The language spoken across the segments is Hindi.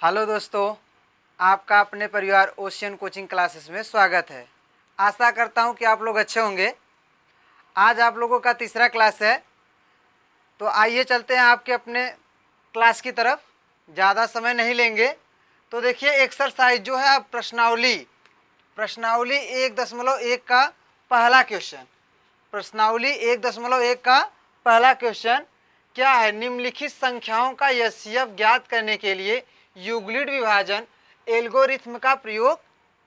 हेलो दोस्तों, आपका अपने परिवार ओशियन कोचिंग क्लासेस में स्वागत है। आशा करता हूं कि आप लोग अच्छे होंगे। आज आप लोगों का तीसरा क्लास है, तो आइए चलते हैं आपके अपने क्लास की तरफ। ज़्यादा समय नहीं लेंगे। तो देखिए एक्सरसाइज जो है, अब प्रश्नावली 1.1 का पहला क्वेश्चन। प्रश्नावली 1.1 का पहला क्वेश्चन क्या है? निम्नलिखित संख्याओं का एचसीएफ ज्ञात करने के लिए यूक्लिड विभाजन एल्गोरिथ्म का प्रयोग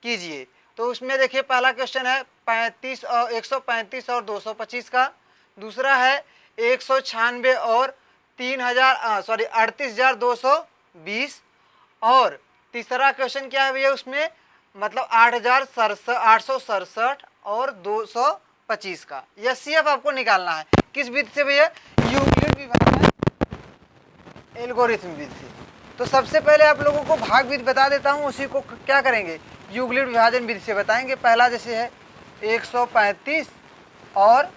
कीजिए। तो उसमें देखिए पहला क्वेश्चन है 135 और 225 का। दूसरा है 196 और 38,220। और तीसरा क्वेश्चन क्या है भैया? उसमें मतलब 8,867 और 225 का एचसीएफ आपको निकालना है। किस विधि से भैया? यूक्लिड विभाजन एल्गोरिथ्म विधि से। तो सबसे पहले आप लोगों को भाग विधि बता देता हूं, उसी को क्या करेंगे? यूक्लिड विभाजन विधि से बताएंगे। पहला जैसे है 135 और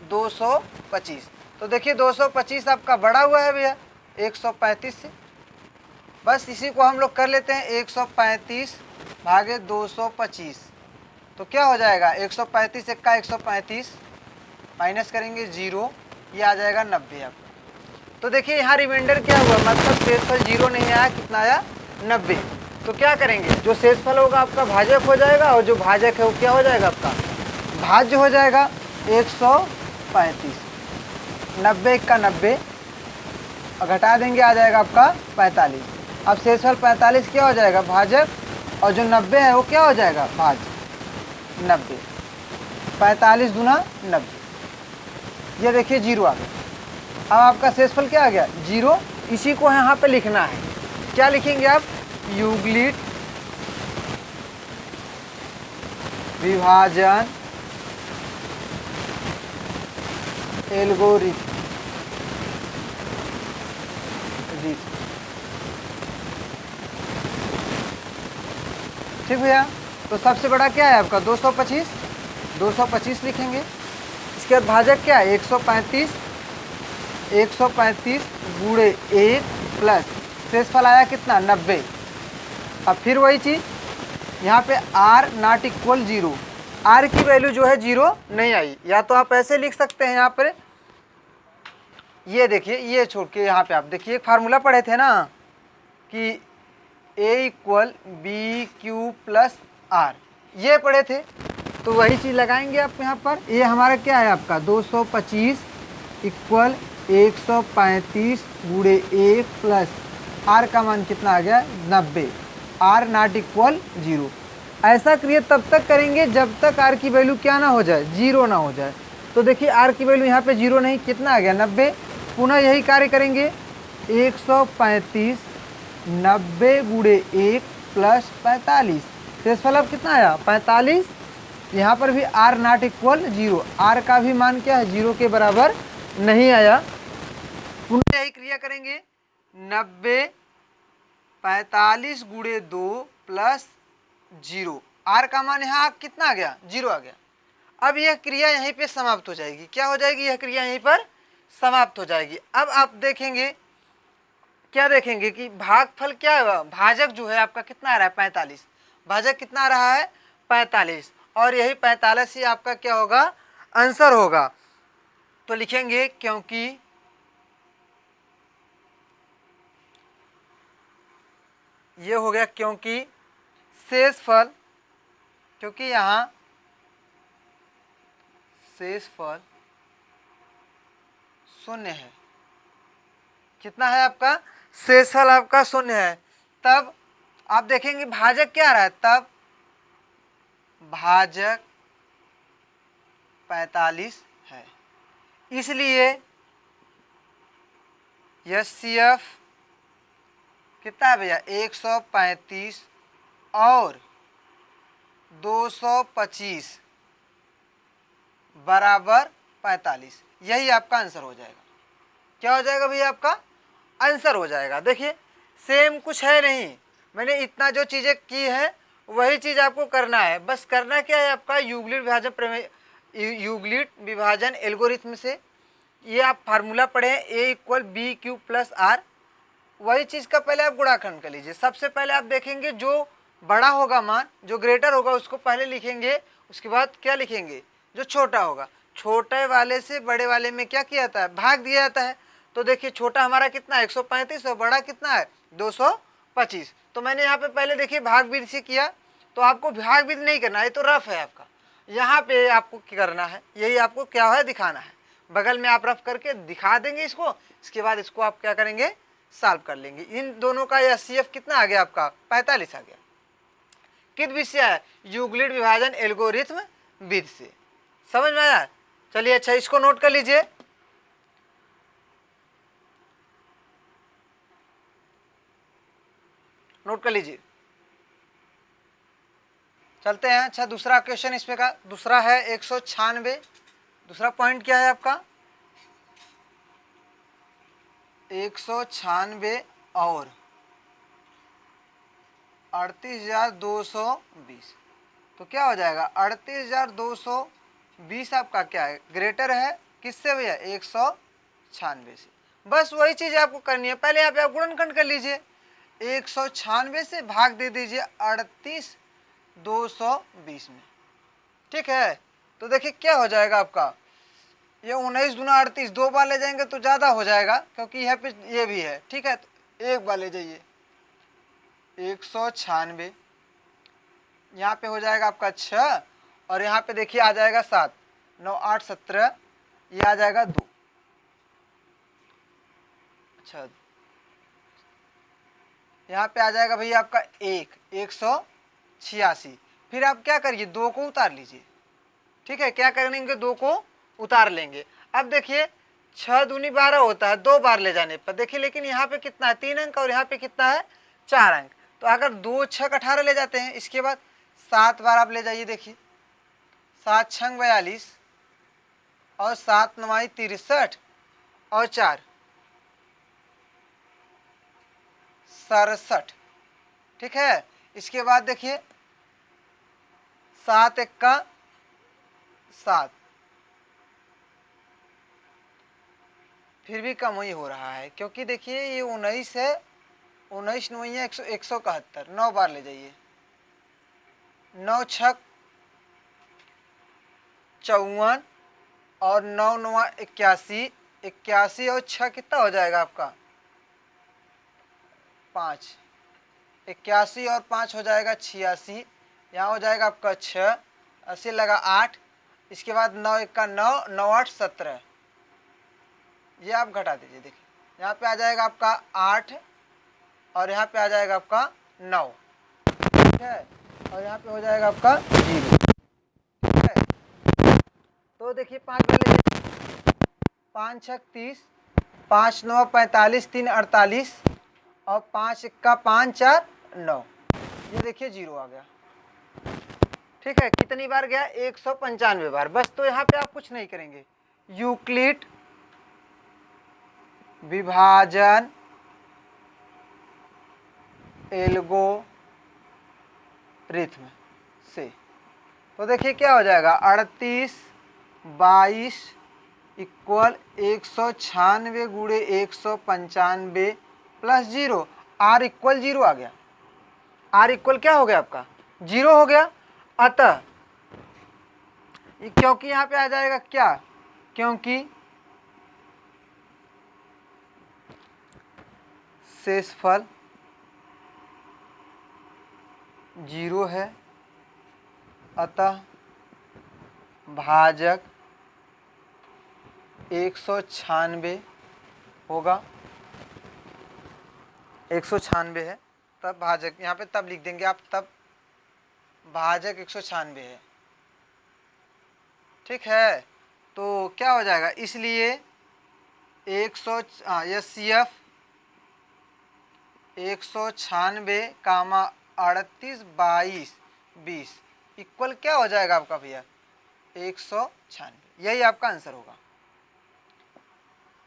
225। तो देखिए 225 आपका बड़ा हुआ है भैया 135 से, बस इसी को हम लोग कर लेते हैं 135 भागे 225। तो क्या हो जाएगा? 135 का 135 माइनस करेंगे 0, ये आ जाएगा 90 आपका। तो देखिए यहाँ रिमाइंडर क्या हुआ, मतलब शेषफल 0 नहीं आया, कितना आया? 90। तो क्या करेंगे? जो शेषफल होगा आपका भाजक हो जाएगा, और जो भाजक है वो क्या हो जाएगा? आपका भाज्य हो जाएगा 135। 90 का 90 और घटा देंगे, आ जाएगा आपका 45। अब शेषफल 45 क्या हो जाएगा? भाजक, और जो 90 है वो क्या हो जाएगा? भाज्य 90। 45 दूना 90, ये देखिए 0 आ गया। अब आपका शेषफल क्या आ गया? 0। इसी को यहाँ पे लिखना है। क्या लिखेंगे आप? यूक्लिड विभाजन एल्गोरिथ्म। ठीक भैया। तो सबसे बड़ा क्या है आपका? 225। 225 लिखेंगे। इसके बाद भाजक क्या है? 135। 135 गुणे 1 प्लस शेषफल आया कितना? 90। अब फिर वही चीज़ यहाँ पे r नॉट इक्वल 0। r की वैल्यू जो है 0 नहीं आई। या तो आप ऐसे लिख सकते हैं यहाँ पर, ये देखिए, ये छोड़ के यहाँ पे आप देखिए एक फार्मूला पढ़े थे ना कि a equal b q plus r, ये पढ़े थे। तो वही चीज़ लगाएंगे आप यहाँ पर। ये हमारा क्या है आपका? 225 इक्वल 135 गुणे 1 प्लस आर का मान कितना आ गया? 90। R not equal 0। ऐसा क्रिया तब तक करेंगे जब तक आर की वैल्यू क्या ना हो जाए? 0 ना हो जाए। तो देखिए आर की वैल्यू यहाँ पे 0 नहीं, कितना आ गया? 90। पुनः यही कार्य करेंगे 135 90 गुणे 1 प्लस 45। शेषफल अब कितना आया? 45। यहाँ पर भी आर नॉट इक्वल 0, आर का भी मान क्या है? 0 के बराबर नहीं आया। पुनः यही क्रिया करेंगे 90 45 गुणे 2 प्लस 0। आर का मान यहाँ कितना आ गया? 0 आ गया। अब यह क्रिया यहीं पे समाप्त हो जाएगी। क्या हो जाएगी? यह क्रिया यहीं पर समाप्त हो जाएगी। अब आप देखेंगे, क्या देखेंगे कि भागफल क्या है? भाजक जो है आपका कितना आ रहा है? 45। भाजक कितना आ रहा है? 45। और यही 45 ही आपका क्या होगा? आंसर होगा। तो लिखेंगे क्योंकि ये हो गया क्योंकि शेषफल, क्योंकि यहाँ शेषफल शून्य है। कितना है आपका? शेषफल आपका शून्य है। तब आप देखेंगे भाजक क्या आ रहा है? तब भाजक 45 है। इसलिए एचसीएफ कितना है भैया? 135 और 225 बराबर 45। यही आपका आंसर हो जाएगा। क्या हो जाएगा भैया? आपका आंसर हो जाएगा। देखिए सेम कुछ है नहीं, मैंने इतना जो चीज़ें की है वही चीज़ आपको करना है। बस करना क्या है आपका? यूक्लिड विभाजन प्रमेय, यूक्लिड विभाजन एल्गोरिथ्म से ये आप फार्मूला पढ़े हैं, a equal b q plus r. वही चीज़ का पहले आप गुणाखंड कर लीजिए। सबसे पहले आप देखेंगे जो बड़ा होगा मान, जो ग्रेटर होगा उसको पहले लिखेंगे, उसके बाद क्या लिखेंगे, जो छोटा होगा। छोटे वाले से बड़े वाले में क्या किया जाता है, भाग दिया जाता है। तो देखिए छोटा हमारा कितना है 135 और बड़ा कितना है 225। तो मैंने यहाँ पे पहले देखिए भाग विधि से किया, तो आपको भाग विधि नहीं करना, ये तो रफ है आपका। यहाँ पे आपको क्या करना है, यही आपको क्या है दिखाना है। बगल में आप रफ करके दिखा देंगे इसको, इसके बाद इसको आप क्या करेंगे, सॉल्व कर लेंगे। इन दोनों का या CF कितना आ गया आपका 45 आ गया। किस विधि से आया, यूक्लिड विभाजन एल्गोरिथम विधि से। समझ में आया। चलिए अच्छा इसको नोट कर लीजिए। नोट कर लीजिए। चलते हैं। अच्छा दूसरा क्वेश्चन इसमें का दूसरा है 196। दूसरा पॉइंट क्या है आपका 196 और 38,220। तो क्या हो जाएगा 38,220 आपका क्या है, ग्रेटर है किससे भैया 196 से। बस वही चीज़ आपको करनी है। पहले यहाँ पे आप गुणनखंड कर लीजिए, 196 से भाग दे दीजिए 38,220 में। ठीक है। तो देखिए क्या हो जाएगा आपका, ये 19 दूना 38, 2 बार ले जाएंगे तो ज़्यादा हो जाएगा, क्योंकि यहाँ पे ये भी है। ठीक है, तो एक बार ले जाइए 196, यहाँ पे हो जाएगा आपका 6 और यहाँ पे देखिए आ जाएगा 7, 9 8 17, ये आ जाएगा 2। अच्छा यहाँ पे आ जाएगा भैया आपका 186। फिर आप क्या करिए 2 को उतार लीजिए। ठीक है, क्या करेंगे 2 को उतार लेंगे। अब देखिए 6 दूनी 12 होता है 2 बार ले जाने पर। देखिए लेकिन यहाँ पे कितना है 3 अंक और यहाँ पे कितना है 4 अंक। तो अगर 2 6 18 ले जाते हैं, इसके बाद 7 बार आप ले जाइए। देखिए 7 6 42 और 7 9 63 और 4 67। ठीक है, इसके बाद देखिए 7 1 का 7, फिर भी कम ही हो रहा है, क्योंकि देखिए ये 19 है, 19 9 171, 9 बार ले जाइए। 9 6 54 और 9 9 81, 81 और 6 कितना हो जाएगा आपका 5, 81 और 5 हो जाएगा 86। यहाँ हो जाएगा आपका 6, 80 लगा 8, इसके बाद 9 1 का 9, 9 8 17, ये आप घटा दीजिए। देखिए यहाँ पे आ जाएगा आपका 8 और यहाँ पे आ जाएगा आपका 9। ठीक है, और यहाँ पे हो जाएगा आपका 0। ठीक है, तो देखिए 5 वाले 5 6 30, 5 9 45, 3 48 और 5 1 का 5 4 9, ये देखिए 0 आ गया। ठीक है, कितनी बार गया 195 बार। बस तो यहाँ पे आप कुछ नहीं करेंगे, यूक्लिड विभाजन एल्गोरिथम से। तो देखिए क्या हो जाएगा 38 22 इक्वल 196 गुणे 195 प्लस 0, आर इक्वल 0 आ गया। आर इक्वल क्या हो गया आपका 0 हो गया। अतः क्योंकि यहाँ पे आ जाएगा क्या, क्योंकि शेषफल 0 है, अतः भाजक 196 होगा। 196 है, तब भाजक यहाँ पे तब लिख देंगे आप, तब भाजक 196 है। ठीक है, तो क्या हो जाएगा, इसलिए 100 CF 196 कामा 38 22 20 इक्वल क्या हो जाएगा आपका भैया 196। यही आपका आंसर होगा।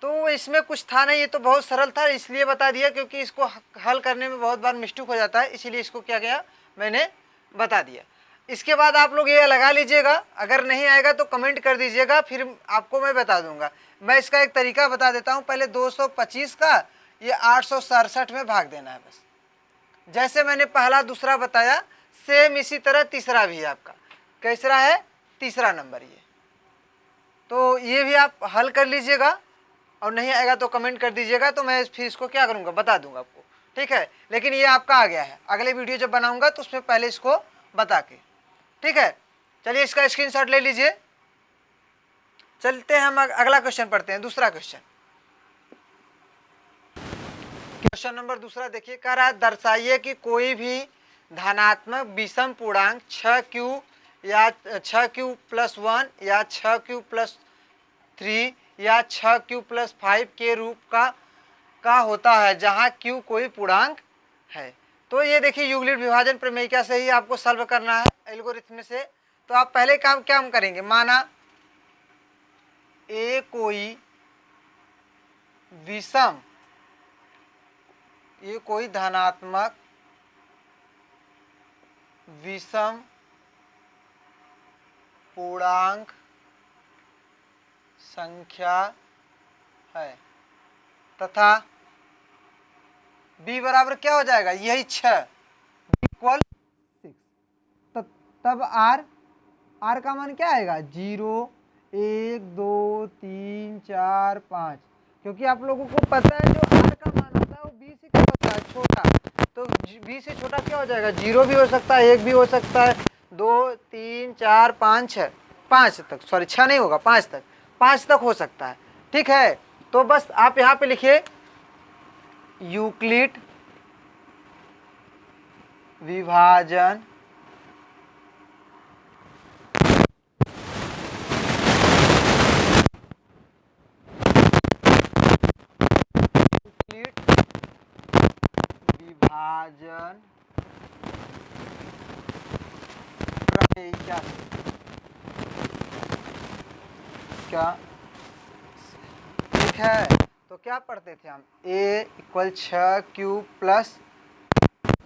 तो इसमें कुछ था नहीं, ये तो बहुत सरल था, इसलिए बता दिया, क्योंकि इसको हल करने में बहुत बार मिस्टेक हो जाता है, इसीलिए इसको क्या किया मैंने बता दिया। इसके बाद आप लोग ये लगा लीजिएगा, अगर नहीं आएगा तो कमेंट कर दीजिएगा, फिर आपको मैं बता दूंगा। मैं इसका एक तरीका बता देता हूँ। पहले 225 का ये 867 में भाग देना है बस। जैसे मैंने पहला दूसरा बताया सेम इसी तरह तीसरा भी है आपका। कैसरा है? तीसरा नंबर ये। तो ये भी आप हल कर लीजिएगा और नहीं आएगा तो कमेंट कर दीजिएगा, तो मैं फिर इसको क्या करूँगा बता दूंगा आपको, ठीक है। लेकिन ये आपका आ गया है, अगले वीडियो जब बनाऊंगा तो उसमें पहले इसको बता के, ठीक है। चलिए इसका स्क्रीनशॉट ले लीजिए। चलते हैं हम अगला क्वेश्चन पढ़ते हैं, दूसरा क्वेश्चन। क्वेश्चन नंबर दूसरा देखिए, कह रहा है दर्शाइए कि कोई भी धनात्मक विषम पूर्णांक 6q या 6q+1 या 6q+3 या 6q+5 के रूप का होता है जहां q कोई पूर्णांक है। तो ये देखिए यूक्लिड विभाजन प्रमेयिका से ही आपको सॉल्व करना है एल्गोरिथम से। तो आप पहले काम क्या हम करेंगे, माना ए कोई विषम, ये कोई धनात्मक विषम पूर्णांक संख्या है तथा b बराबर क्या हो जाएगा, यही 6 इक्वल 6। तब r का मान क्या आएगा, 0 1 2 3 4 5। क्योंकि आप लोगों को पता है जो r का मान होता है वो b से क्या होता है, छोटा। तो b से छोटा क्या हो जाएगा, 0 भी हो सकता है, 1 भी हो सकता है, 2 3 4 5 6, 5 तक, सॉरी 6 नहीं होगा, 5 तक, 5 तक हो सकता है, ठीक है। तो बस आप यहाँ पे लिखिए यूक्लिड विभाजन विभाजन प्रमेयिका क्या, ठीक है। तो क्या पढ़ते थे हम, a इक्वल 6q+,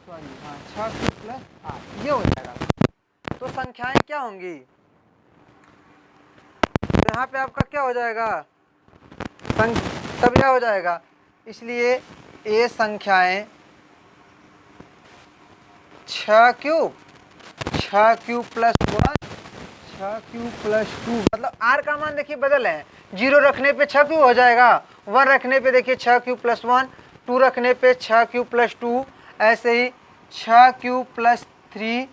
सॉरी हाँ 6q+8 ये हो जाएगा। तो संख्याएं क्या होंगी, तो यहाँ पे आपका क्या हो जाएगा, तब क्या हो जाएगा, इसलिए a संख्याएं 6q+1 6q+2, मतलब r का मान देखिए बदल है, 0 रखने पे 6q हो जाएगा, 1 रखने पे देखिए 6q+1, 2 रखने पे 6q+2, ऐसे ही 6q+3,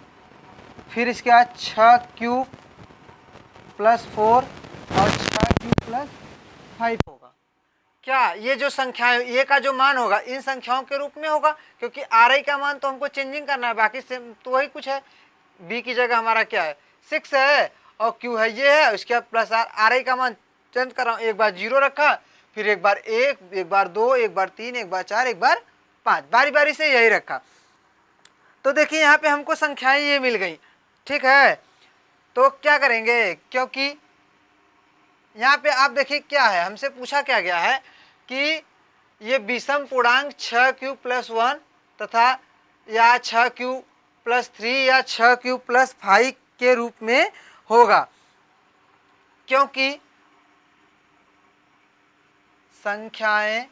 फिर इसके बाद 6q+4 और 6q+5 होगा। क्या ये जो संख्याएं, ये का जो मान होगा इन संख्याओं के रूप में होगा, क्योंकि आर आई का मान तो हमको चेंजिंग करना है, बाकी से तो वही कुछ है। बी की जगह हमारा क्या है, 6 है और क्यू है ये है, उसके बाद प्लस आर आई का मान चेंज कर रहा हूँ, एक बार 0 रखा, फिर एक बार 1, एक बार 2, एक बार 3, एक बार 4, एक बार 5, बारी बारी से यही रखा। तो देखिए यहाँ पे हमको संख्याएं ये मिल गई, ठीक है। तो क्या करेंगे, क्योंकि यहाँ पे आप देखिए क्या है, हमसे पूछा क्या गया है कि ये विषम पूर्णांक 6q+1 तथा या 6q+3 या 6q+5 के रूप में होगा, क्योंकि संख्याएं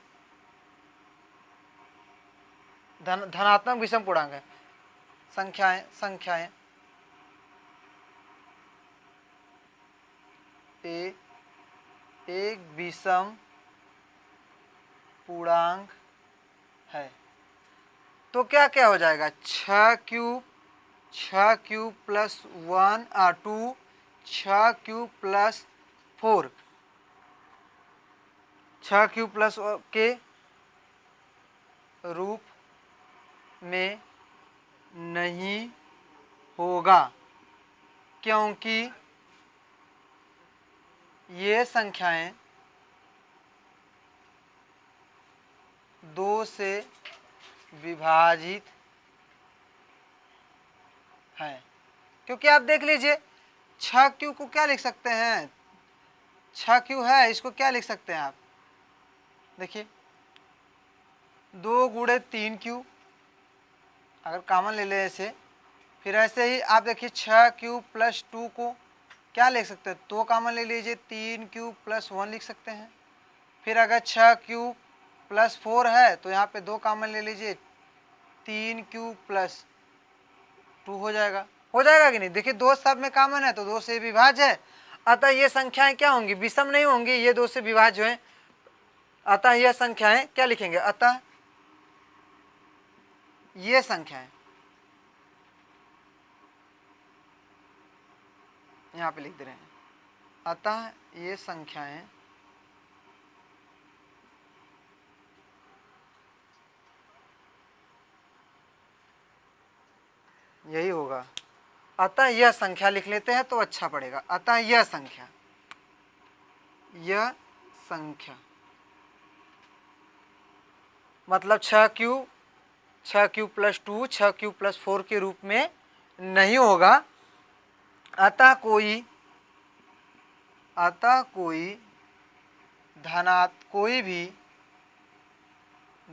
धनात्मक विषम पूर्णांक है। संख्याएं एक विषम पूर्णांक है। तो क्या क्या हो जाएगा, 6q+1 2 6q+4 6q+ के रूप में नहीं होगा, क्योंकि ये संख्याएं 2 से विभाजित है। क्योंकि आप देख लीजिए 6q को क्या लिख सकते हैं, 6q है, इसको क्या लिख सकते हैं आप, देखिए 2 × 3q, अगर कॉमन ले ले ऐसे, फिर ऐसे ही आप देखिए 6q+2 को क्या लिख सकते हैं, 2 कॉमन ले लीजिए, 3q+1 लिख सकते हैं। फिर अगर 6q+ प्लस 4 है तो यहाँ पे 2 कॉमन ले लीजिए, 3q प्लस 2 हो जाएगा कि नहीं। देखिए 2 सब में कॉमन है तो 2 से विभाज्य है, अतः ये संख्याएं क्या होंगी, विषम नहीं होंगी, ये 2 से विभाज्य है। अतः यह संख्याएं क्या लिखेंगे, अतः ये संख्याएं यहाँ पे लिख दे रहे हैं, अतः ये संख्याएं यही होगा। अतः यह संख्या लिख लेते हैं तो अच्छा पड़ेगा। अतः यह संख्या मतलब 6q प्लस 2 6q प्लस 4 के रूप में नहीं होगा। अतः कोई भी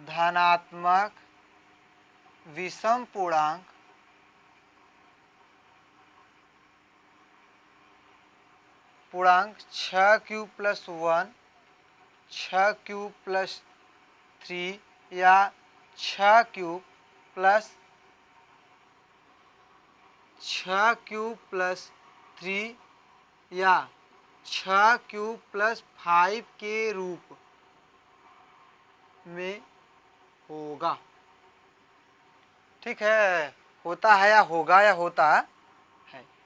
धनात्मक विषम पूर्णांक पूर्णांक 6q प्लस 1 6q प्लस 3 या 6q प्लस 3 या 6q प्लस 5 के रूप में होगा। ठीक है, होता है या होगा या होता है,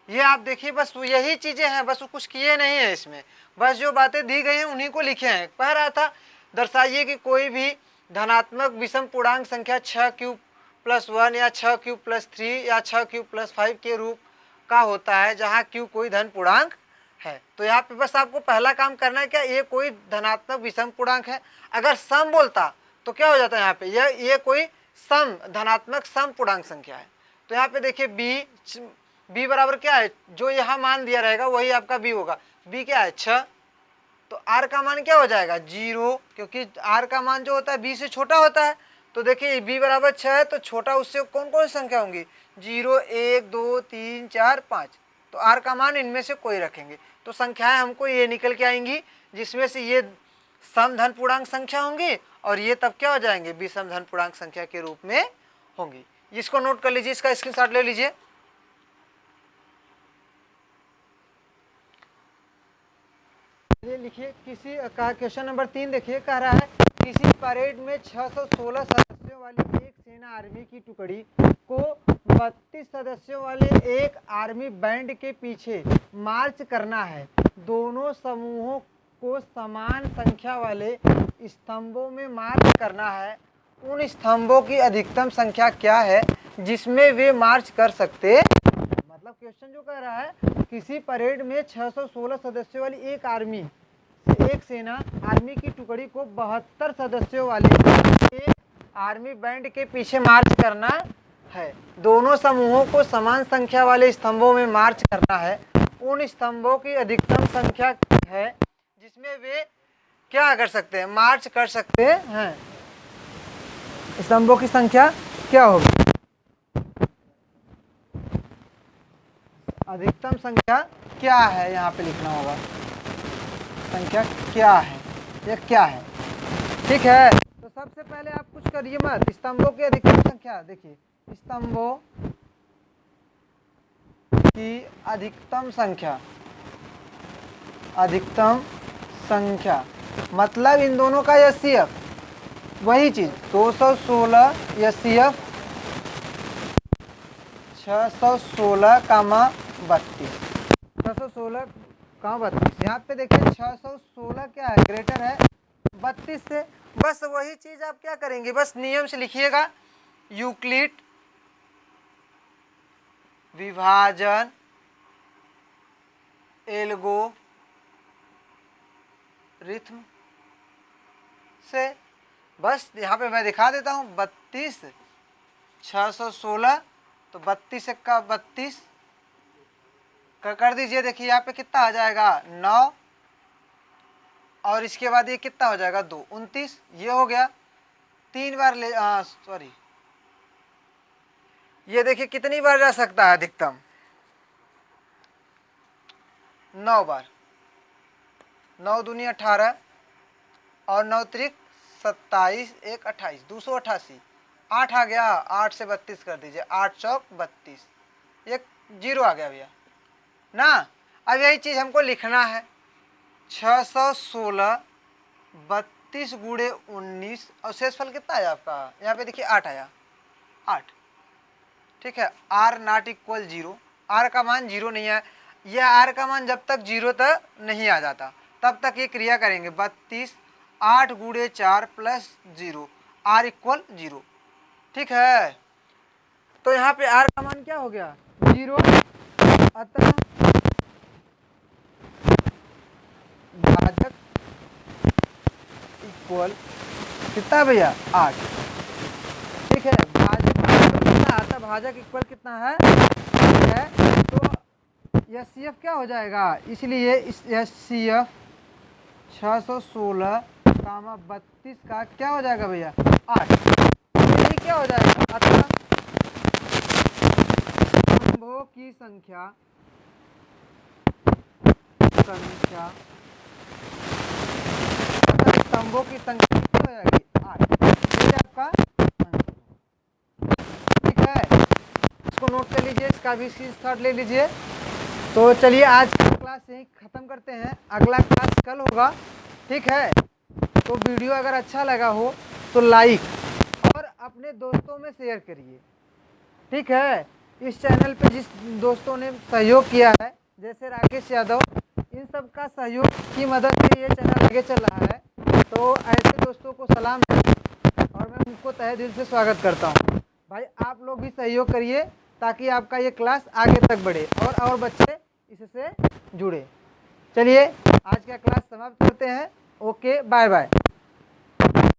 ये आप देखिए, बस यही चीजें हैं, बस वो कुछ किए नहीं है इसमें, बस जो बातें दी गई हैं उन्हीं को लिखे हैं। कह रहा था दर्शाइए कि कोई भी धनात्मक विषम पूर्णांक संख्या 6q प्लस 1 या 6q प्लस 3 या 6q प्लस 5 के रूप का होता है जहाँ q कोई धन पूर्णांक है। तो यहाँ पे बस आपको पहला काम करना है क्या, ये कोई धनात्मक विषम पूर्णांक है। अगर सम बोलता तो क्या हो जाता है, यहाँ पे ये कोई सम धनात्मक सम पूर्णांक संख्या है। तो यहाँ पे देखिए b बराबर क्या है, जो यहाँ मान दिया रहेगा वही आपका b होगा। b क्या है 6, तो r का मान क्या हो जाएगा 0, क्योंकि r का मान जो होता है b से छोटा होता है। तो देखिए b बराबर 6 है तो छोटा उससे कौन कौन सी संख्या होंगी 0 1 2 3 4 5, तो r का मान इनमें से कोई रखेंगे तो संख्याएं हमको ये निकल के आएंगी, जिसमें से ये सम धन पूर्णांक संख्या होंगी और ये तब क्या हो जाएंगे विषम धन पूर्णांक संख्या के रूप में होंगी। इसको नोट कर लीजिए, इसका स्क्रीनशॉट ले लीजिए। लिखिए किसी का क्वेश्चन नंबर 3 देखिए, कह रहा है किसी परेड में 616 सदस्यों वाली एक सेना आर्मी की टुकड़ी को 32 सदस्यों वाले एक आर्मी बैंड के पीछे मार्च करना है। दोनों समूहों को समान संख्या वाले स्तंभों में मार्च करना है। उन स्तंभों की अधिकतम संख्या क्या है जिसमें वे मार्च कर सकते। मतलब क्वेश्चन जो कह रहा है किसी परेड में 616 सदस्यों वाली एक सेना आर्मी की टुकड़ी को 72 सदस्यों वाले एक आर्मी बैंड के पीछे मार्च करना है। दोनों समूहों को समान संख्या वाले स्तंभों में मार्च करना है। उन स्तंभों की अधिकतम संख्या है जिसमें वे क्या कर सकते हैं, मार्च कर सकते हैं। स्तंभों की संख्या क्या होगी, अधिकतम संख्या क्या है, यहाँ पे लिखना होगा संख्या क्या है, यह क्या है। ठीक है, तो सबसे पहले आप कुछ करिए मत, स्तंभों की अधिकतम संख्या देखिए, स्तंभों की अधिकतम संख्या मतलब इन दोनों का एचसीएफ, वही चीज 216 एचसीएफ 616 कामा 32 616 कामा 32। यहाँ पे देखिए 616 क्या है, ग्रेटर है 32 से। बस वही चीज आप क्या करेंगे, बस नियम से लिखिएगा, यूक्लिड विभाजन एल्गोरिथम से। बस यहाँ पे मैं दिखा देता हूँ 32 616 तो 32 का 32 कर दीजिए। देखिए यहाँ पे कितना आ जाएगा 9 और इसके बाद ये कितना हो जाएगा 2 29, ये हो गया 3 बार ले सॉरी, ये देखिए कितनी बार जा सकता है अधिकतम 9 बार, 9 दूनी 18 और 9 त्रिक 27 1 28 288, 8 आ गया, 8 से 32 कर दीजिए, 8 चौक 32, एक जीरो आ गया भैया ना। अब यही चीज़ हमको लिखना है, 616 32 गुणे 19 और शेषफल कितना आया आपका, यहाँ पे देखिए 8 आया, 8। ठीक है, r not equal zero, r का मान जीरो नहीं है, यह आर का मान जब तक जीरो तक नहीं आ जाता तब तक ये क्रिया करेंगे। 32 8 गुणे 4 plus zero, r equal zero. ठीक है, तो यहाँ पे आर का मान क्या हो गया, जीरो। अतः भाजक इक्वल कितना भैया, 8। ठीक है, भाजक कितना आता, भाजक इक्वल कितना है, तो यह सी एफ क्या हो जाएगा, इसलिए इस सी एफ 616 कामा 32 का क्या हो जाएगा भैया, 8। यही क्या हो जाएगा, अतः स्तंभों की संख्या स्तंभों की संख्या कितनी हो जाएगी, 8। ये आपका आंसर। ठीक है, इसको नोट कर लीजिए, इसका भी स्क्रीनशॉट ले लीजिए। तो चलिए आज का क्लास यहीं ख़त्म करते हैं, अगला क्लास कल होगा। ठीक है, तो वीडियो अगर अच्छा लगा हो तो लाइक और अपने दोस्तों में शेयर करिए। ठीक है, इस चैनल पे जिस दोस्तों ने सहयोग किया है, जैसे राकेश यादव, इन सब का सहयोग की मदद से ये चैनल आगे चल रहा है। तो ऐसे दोस्तों को सलाम है और मैं उनको तहे दिल से स्वागत करता हूँ। भाई आप लोग भी सहयोग करिए ताकि आपका ये क्लास आगे तक बढ़े और बच्चे इससे जुड़े। चलिए आज का क्लास समाप्त करते हैं। Okay, bye bye.